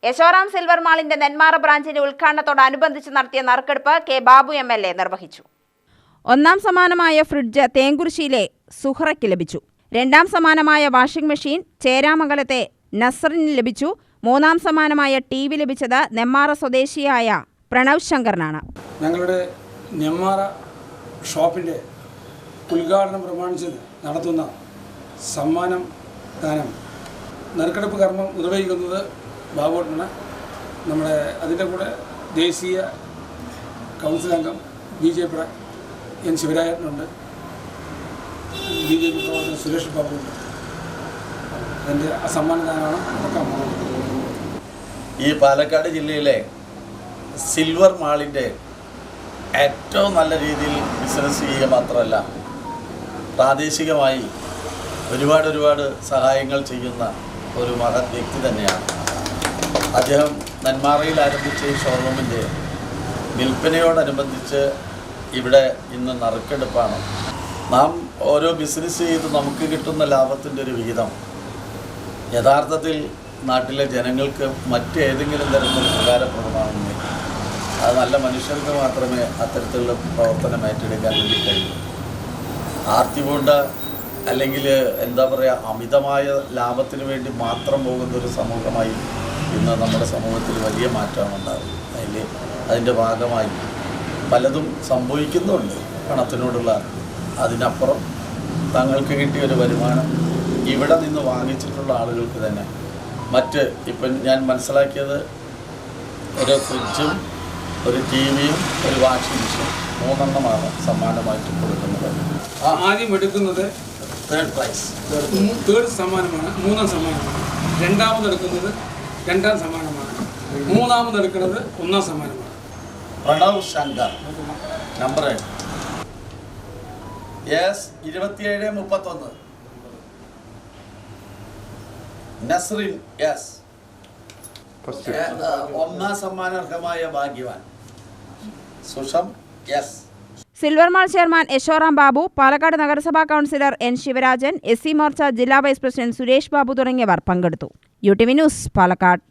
Yashoram silver മാളിന്റെ നെന്മാറ ബ്രാഞ്ചിന്റെ ഉദ്ഘാടനത്തോടനുബന്ധിച്ച് നടത്തിയ നറുക്കെടുപ്പ് കെ ബാബു MLA നിർവഹിച്ചു. ഒന്നാം സമ്മാനമായ ഫ്രിഡ്ജ് തേങ്കുറിശ്ശിയിലെ സുഹറയ്ക്ക് ലഭിച്ചു. രണ്ടാം സമ്മാനമായ വാഷിംഗ് മെഷീൻ ചേരാമംഗലത്തെ നസറിന് ലഭിച്ചു. മൂന്നാം സമ്മാനമായ TV ലഭിച്ചത് നെന്മാറ സ്വദേശിയായ പ്രണവ് ശങ്കറിനാണ്. ഞങ്ങളുടെ നെന്മാറ ഷോപ്പിൻ്റെ ഉദ്ഘാടനം പ്രമാണിച്ച് നടത്തുന്ന സമ്മാനം ദാനം നറുക്കെടുപ്പ് കർമ്മം നിർവഹിക്കുന്നത് ബാബുവേട്ടനാണ്. നമ്മുടെ അതിൻ്റെ കൂടെ ദേശീയ കൗൺസിൽ അംഗം BJP N ശിവരാജനുണ്ട്, BJP പ്രവർത്തകൻ സുരേഷ് ബാബുണ്ട്. അതിൻ്റെ സമ്മാനദാനമാണ് നടക്കാൻ പോകുന്നത്. ഈ പാലക്കാട് ജില്ലയിലെ സിൽവർ മാളിൻ്റെ ഏറ്റവും നല്ല രീതിയിൽ ബിസിനസ് ചെയ്യുക മാത്രമല്ല, പ്രാദേശികമായി ഒരുപാട് സഹായങ്ങൾ ചെയ്യുന്ന ഒരു മഹത് വ്യക്തി തന്നെയാണ് അദ്ദേഹം. നെന്മാറയിൽ ആരംഭിച്ച ഈ ഷോറൂമിൻ്റെ വിൽപ്പനയോടനുബന്ധിച്ച് ഇവിടെ ഇന്ന് നറുക്കെടുപ്പാണ്. നാം ഓരോ ബിസിനസ് ചെയ്ത് നമുക്ക് കിട്ടുന്ന ലാഭത്തിൻ്റെ ഒരു വിഹിതം യഥാർത്ഥത്തിൽ നാട്ടിലെ ജനങ്ങൾക്ക് മറ്റേതെങ്കിലും തരത്തിൽ ഉപകാരപ്രദമാകുന്നില്ല. അത് നല്ല മനുഷ്യർക്ക് മാത്രമേ അത്തരത്തിലുള്ള പ്രവർത്തനം ഏറ്റെടുക്കാൻ വേണ്ടി കഴിയൂ. ആർത്തിപൂണ്ട അല്ലെങ്കിൽ എന്താ പറയുക, അമിതമായ ലാഭത്തിന് വേണ്ടി മാത്രം പോകുന്ന ഒരു സമൂഹമായി ഇന്ന് നമ്മുടെ സമൂഹത്തിൽ വലിയ മാറ്റമാണ് ഉണ്ടാകുന്നത്. അതിൻ്റെ ഭാഗമായി പലതും സംഭവിക്കുന്നുണ്ട്. പണത്തിനോടുള്ള അതിനപ്പുറം തങ്ങൾക്ക് കിട്ടിയൊരു വരുമാനം ഇവിടെ നിന്ന് വാങ്ങിച്ചിട്ടുള്ള ആളുകൾക്ക് തന്നെ ഇപ്പം ഞാൻ മനസ്സിലാക്കിയത് ഒരു ഫ്രിഡ്ജും ഒരു TVയും ഒരു വാഷിംഗ് മെഷീൻ 3 എണ്ണമാണ് സമ്മാനമായിട്ട് കൊടുക്കുന്നത്. ആദ്യം എടുക്കുന്നത് തേർഡ് സമ്മാനമാണ്, 3ാം സമ്മാനമാണ്. രണ്ടാമത് എടുക്കുന്നത് 2ാം സമ്മാനമാണ്. മൂന്നാമത് എടുക്കുന്നത് 1ാം സമ്മാനമാണ്. പ്രണവ് ശങ്കർ നമ്പർ 2731. നസ്രിൻ ഒന്നാം സമ്മാനാർഹമായ ഭാഗ്യവാൻ Susham silver mall chairman Yashoram Babu, Palakkad നഗരസഭാ councillor N Sivarajan, SC Morcha ജില്ലാ വൈസ് പ്രസിഡന്റ് സുരേഷ് ബാബു തുടങ്ങിയവർ പങ്കെടുത്തു. UTV news, Palakkad.